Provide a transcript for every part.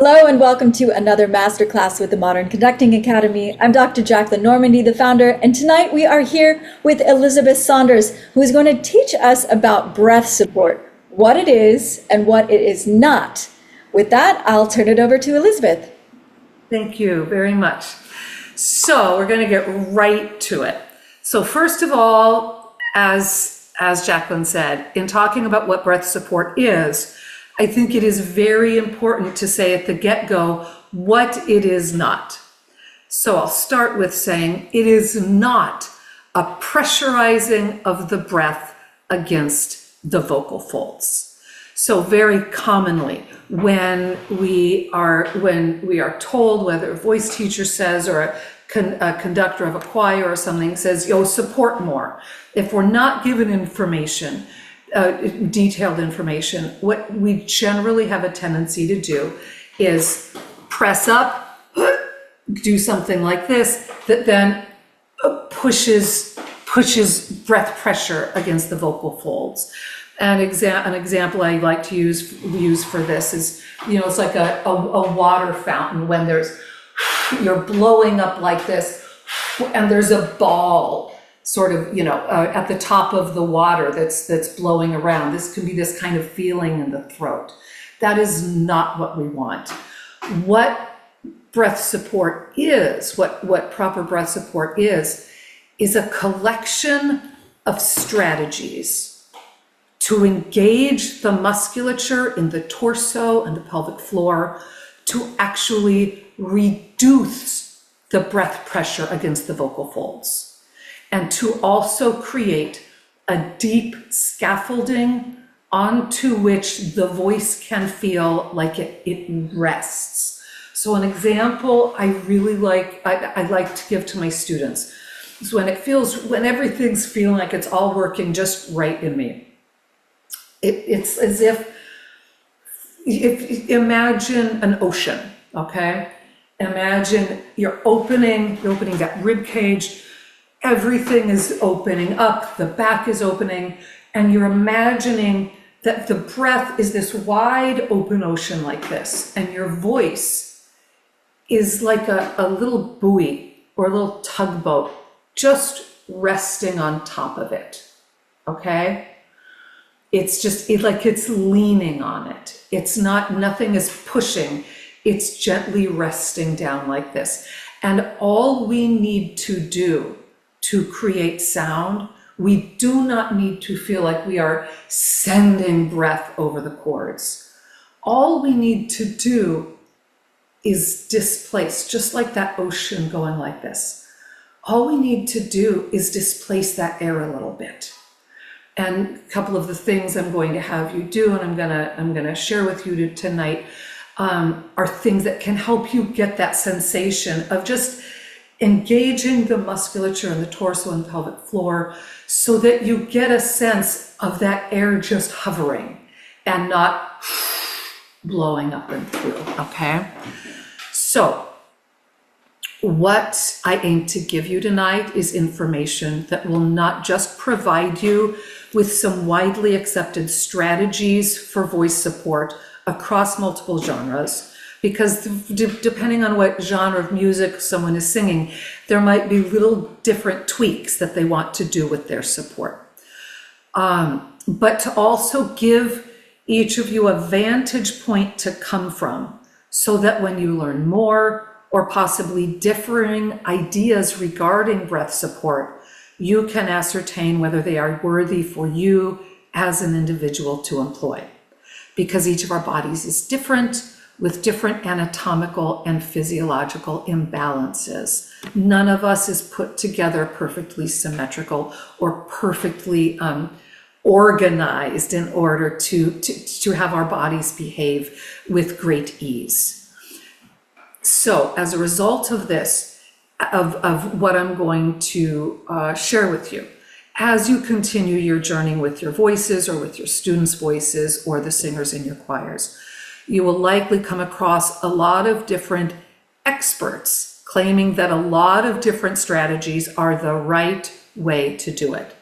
Hello and welcome to another masterclass with the Modern Conducting Academy. I'm Dr. Jacqueline Normandy, the founder, and tonight we are here with Elizabeth Saunders, who is going to teach us about breath support, what it is and what it is not. With that, I'll turn it over to Elizabeth. Thank you very much. So we're going to get right to it. So first of all, as Jacqueline said, in talking about what breath support is, I think it is very important to say at the get-go what it is not. So I'll start with saying it is not a pressurizing of the breath against the vocal folds. So very commonly when we are told, whether a voice teacher says or a conductor of a choir or something says, support more. If we're not given information, detailed information, what we generally have a tendency to do is press up, do something like this, that then pushes breath pressure against the vocal folds. An example I like to use for this is, it's like a water fountain when you're blowing up like this, and there's a ball sort of, at the top of the water that's blowing around. This can be this kind of feeling in the throat. That is not what we want. What breath support is, what proper breath support is a collection of strategies to engage the musculature in the torso and the pelvic floor to actually reduce the breath pressure against the vocal folds, and to also create a deep scaffolding onto which the voice can feel like it rests. So an example I really like, I like to give to my students is when everything's feeling like it's all working just right in me. It's as if imagine an ocean, okay? Imagine you're opening that rib cage. Everything is opening up, the back is opening, and you're imagining that the breath is this wide open ocean like this, and your voice is like a little buoy or a little tugboat just resting on top of it, okay? It's just like it's leaning on it. It's nothing is pushing, it's gently resting down like this. And all we need to do to create sound, we do not need to feel like we are sending breath over the cords. All we need to do is displace, just like that ocean going like this. All we need to do is displace that air a little bit. And a couple of the things I'm going to have you do, and I'm gonna share with you tonight, are things that can help you get that sensation of just engaging the musculature in the torso and pelvic floor so that you get a sense of that air just hovering and not blowing up and through, okay? So what I aim to give you tonight is information that will not just provide you with some widely accepted strategies for voice support across multiple genres, because depending on what genre of music someone is singing, there might be little different tweaks that they want to do with their support. But to also give each of you a vantage point to come from, so that when you learn more or possibly differing ideas regarding breath support, you can ascertain whether they are worthy for you as an individual to employ. Because each of our bodies is different, with different anatomical and physiological imbalances. None of us is put together perfectly symmetrical or perfectly organized in order to have our bodies behave with great ease. So as a result of this, of what I'm going to share with you, as you continue your journey with your voices or with your students' voices or the singers in your choirs, you will likely come across a lot of different experts claiming that a lot of different strategies are the right way to do it.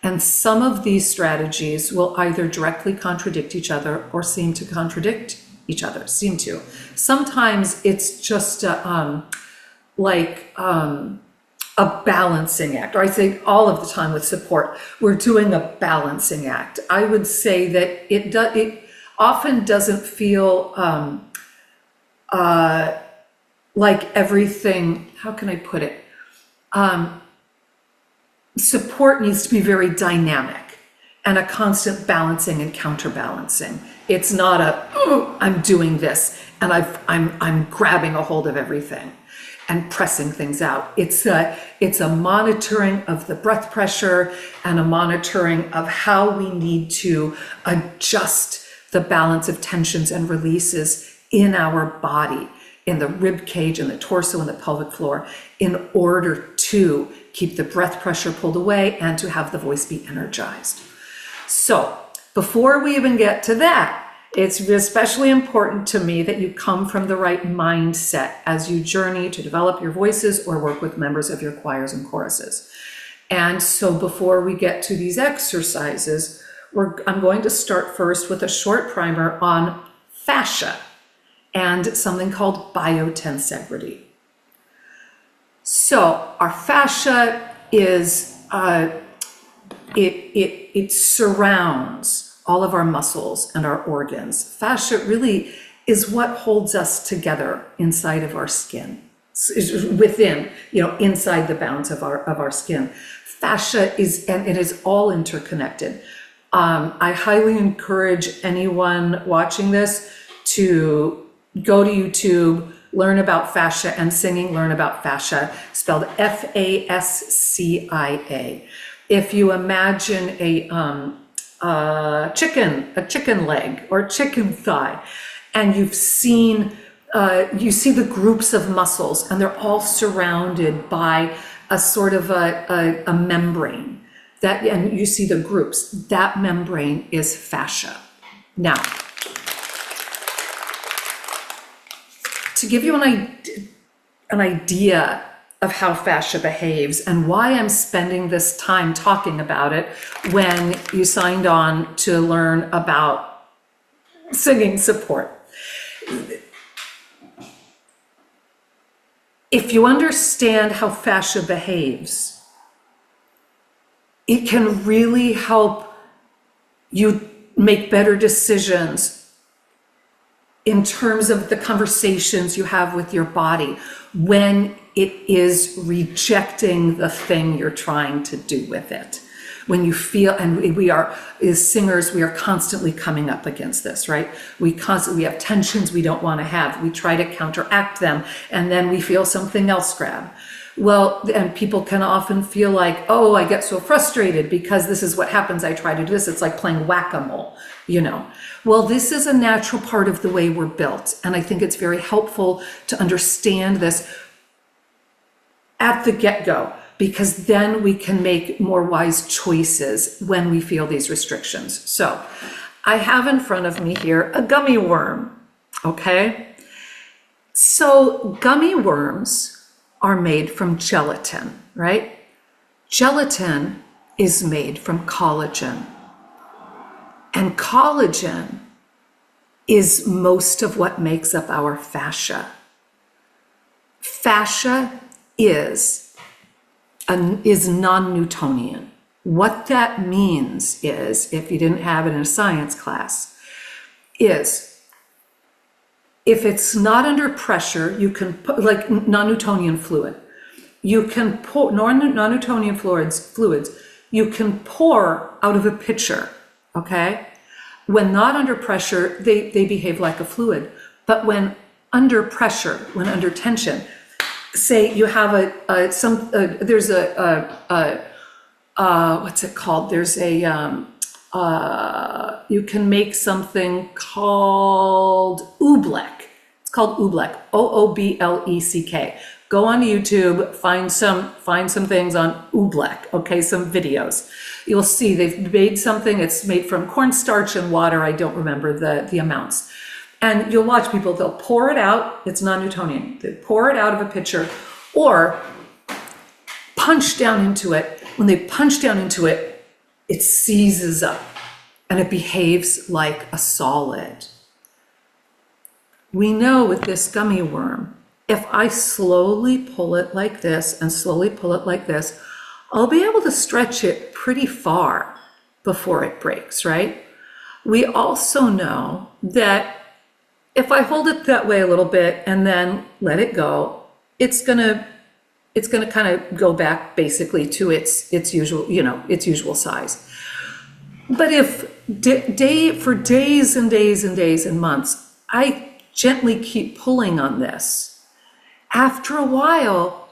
And some of these strategies will either directly contradict each other or seem to contradict each other, seem to. Sometimes it's just a balancing act, or I say all of the time with support, we're doing a balancing act. I would say that it often doesn't feel like everything, how can I put it? Support needs to be very dynamic and a constant balancing and counterbalancing. It's not oh, I'm doing this and I'm grabbing a hold of everything and pressing things out. It's a monitoring of the breath pressure and a monitoring of how we need to adjust the balance of tensions and releases in our body, in the rib cage and the torso and the pelvic floor, in order to keep the breath pressure pulled away and to have the voice be energized. So before we even get to that, it's especially important to me that you come from the right mindset as you journey to develop your voices or work with members of your choirs and choruses. And so before we get to these exercises, I'm going to start first with a short primer on fascia and something called biotensegrity. So our fascia is, it surrounds all of our muscles and our organs. Fascia really is what holds us together inside of our skin, within, inside the bounds of our skin. Fascia is, and it is all interconnected. I highly encourage anyone watching this to go to YouTube, learn about fascia and singing, learn about fascia, spelled Fascia. If you imagine a chicken leg or chicken thigh, and you see the groups of muscles, and they're all surrounded by a sort of a membrane, and you see the groups, that membrane is fascia. Now, to give you an idea of how fascia behaves and why I'm spending this time talking about it when you signed on to learn about singing support. If you understand how fascia behaves, it can really help you make better decisions in terms of the conversations you have with your body when it is rejecting the thing you're trying to do with it. When you feel, and we are, as singers, we are constantly coming up against this, right? We have tensions we don't want to have. We try to counteract them, and then we feel something else grab. Well, and people can often feel like, oh, I get so frustrated because this is what happens. I try to do this. It's like playing whack-a-mole, Well, this is a natural part of the way we're built. And I think it's very helpful to understand this at the get-go, because then we can make more wise choices when we feel these restrictions. So I have in front of me here a gummy worm, okay? So gummy worms are made from gelatin, right? Gelatin is made from collagen. And collagen is most of what makes up our fascia. Fascia is non-Newtonian. What that means is, if you didn't have it in a science class, is if it's not under pressure, you can put, like non-Newtonian fluid, you can pour, non-Newtonian fluids, you can pour out of a pitcher, okay? When not under pressure, they behave like a fluid. But when under pressure, when under tension, say you have there's what's it called? There's you can make something called oobleck. It's called oobleck, Oobleck. Go on YouTube, find some things on oobleck, okay, some videos. You'll see they've made something, it's made from cornstarch and water, I don't remember the amounts. And you'll watch people, they'll pour it out, it's non-Newtonian, they pour it out of a pitcher or punch down into it. When they punch down into it, it seizes up and it behaves like a solid. we know with this gummy worm, if I slowly pull it like this and slowly pull it like this, I'll be able to stretch it pretty far before it breaks, right? We also know that if I hold it that way a little bit and then let it go, it's gonna kind of go back basically to its usual, its usual size. But if for days and days and days and months, I gently keep pulling on this, after a while,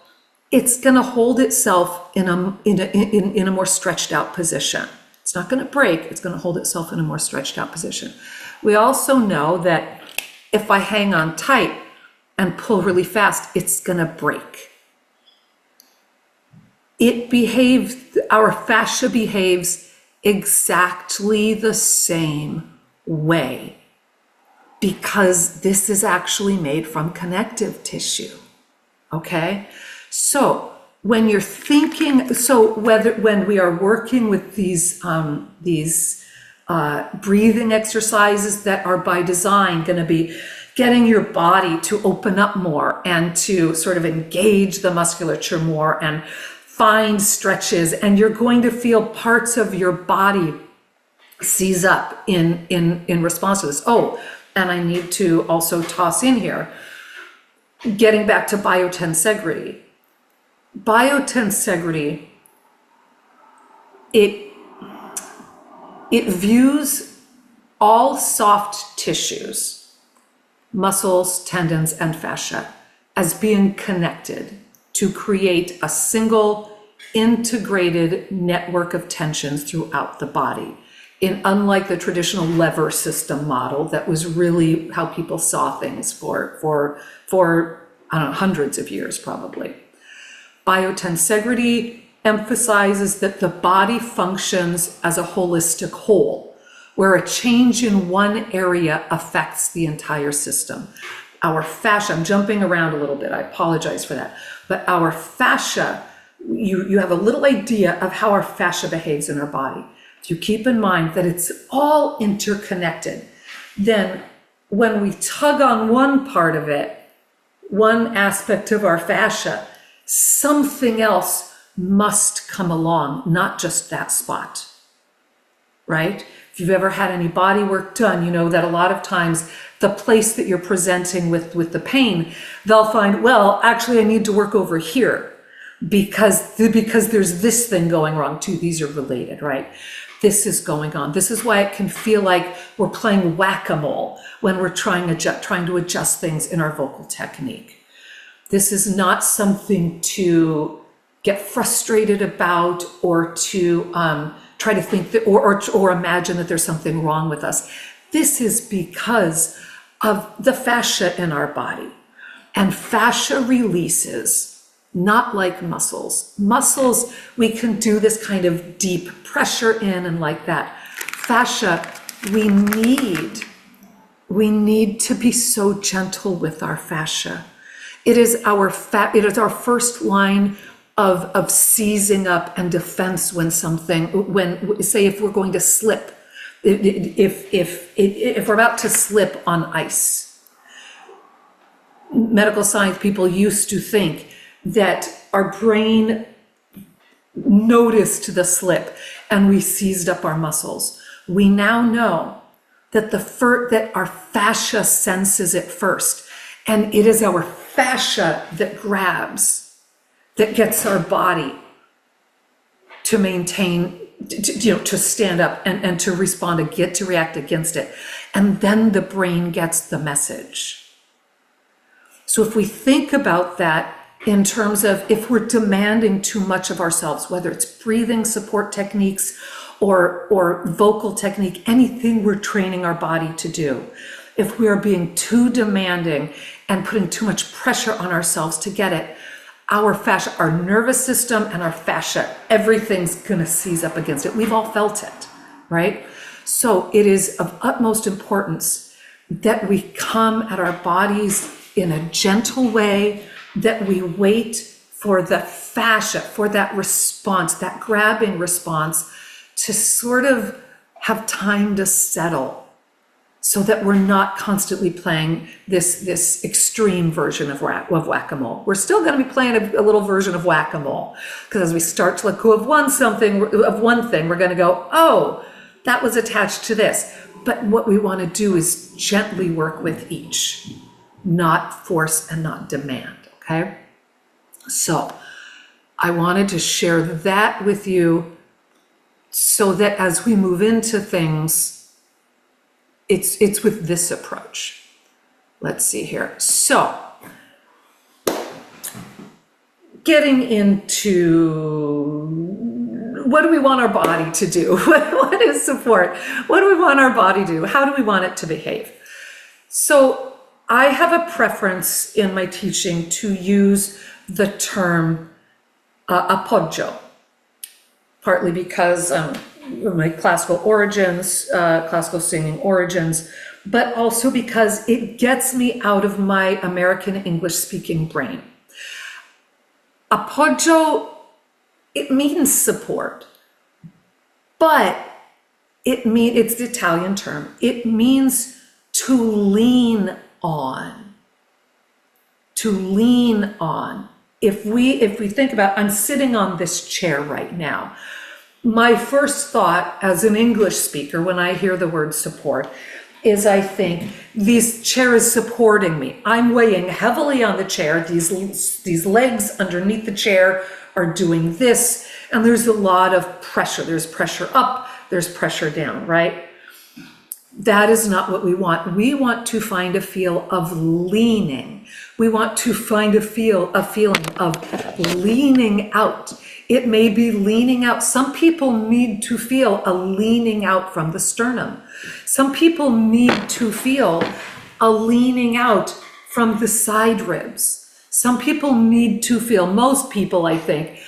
it's going to hold itself in a more stretched out position. It's not going to break, it's going to hold itself in a more stretched out position. We also know that if I hang on tight and pull really fast, it's going to break. Our fascia behaves exactly the same way, because this is actually made from connective tissue, okay? So when you're thinking, when we are working with these breathing exercises that are by design going to be getting your body to open up more and to sort of engage the musculature more and find stretches, and you're going to feel parts of your body seize up in response to this. Oh, and I need to also toss in here, getting back to biotensegrity. Biotensegrity, it views all soft tissues, muscles, tendons, and fascia, as being connected to create a single integrated network of tensions throughout the body. Unlike the traditional lever system model that was really how people saw things for I don't know, hundreds of years probably. Biotensegrity emphasizes that the body functions as a holistic whole, where a change in one area affects the entire system. Our fascia, I'm jumping around a little bit, I apologize for that, but our fascia, you have a little idea of how our fascia behaves in our body. If you keep in mind that it's all interconnected, then when we tug on one part of it, one aspect of our fascia, something else must come along, not just that spot, right? If you've ever had any body work done, you know that a lot of times the place that you're presenting with the pain, they'll find, well, actually I need to work over here because there's this thing going wrong too. These are related, right? This is going on. This is why it can feel like we're playing whack-a-mole when we're trying to adjust things in our vocal technique. This is not something to get frustrated about or to try to think that, or imagine that there's something wrong with us. This is because of the fascia in our body. And fascia releases, not like muscles. Muscles, we can do this kind of deep pressure in and like that. Fascia, we need to be so gentle with our fascia. It is our first line of seizing up and defense when say if we're going to slip, if we're about to slip on ice. Medical science people used to think that our brain noticed the slip and we seized up our muscles. We now know that that our fascia senses it first, and it is our fascia that grabs, that gets our body to maintain, to stand up and to respond and to react against it. And then the brain gets the message. So if we think about that in terms of if we're demanding too much of ourselves, whether it's breathing support techniques or vocal technique, anything we're training our body to do, if we are being too demanding and putting too much pressure on ourselves to get it, our fascia, our nervous system and our fascia, everything's gonna seize up against it. We've all felt it, right? So it is of utmost importance that we come at our bodies in a gentle way, that we wait for the fascia, for that response, that grabbing response, to sort of have time to settle, so that we're not constantly playing this extreme version of whack-a-mole. We're still going to be playing a little version of whack-a-mole, because as we start to let go of one thing, we're going to go, oh, that was attached to this. But what we want to do is gently work with each, not force and not demand, okay? So I wanted to share that with you so that as we move into things, it's with this approach. Let's see here. So getting into what do we want our body to do? What is support? What do we want our body to do? How do we want it to behave? So I have a preference in my teaching to use the term appoggio, partly because my classical origins, classical singing origins, but also because it gets me out of my American English speaking brain. Appoggio, it means support, but it's the Italian term. It means to lean on, to lean on. If we think about, I'm sitting on this chair right now. My first thought as an English speaker when I hear the word support is I think this chair is supporting me. I'm weighing heavily on the chair. These legs underneath the chair are doing this, and there's a lot of pressure. There's pressure up, there's pressure down, right? That is not what we want. We want to find a feel of leaning. We want to find a feeling of leaning out. It may be leaning out. Some people need to feel a leaning out from the sternum. Some people need to feel a leaning out from the side ribs. Some people need to feel, most people I think,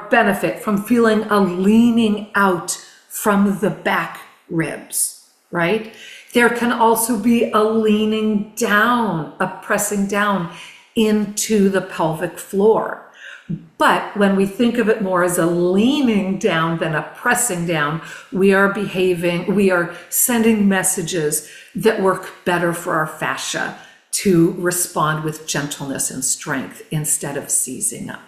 benefit from feeling a leaning out from the back ribs, right? There can also be a leaning down, a pressing down into the pelvic floor. But when we think of it more as a leaning down than a pressing down, we are sending messages that work better for our fascia to respond with gentleness and strength instead of seizing up.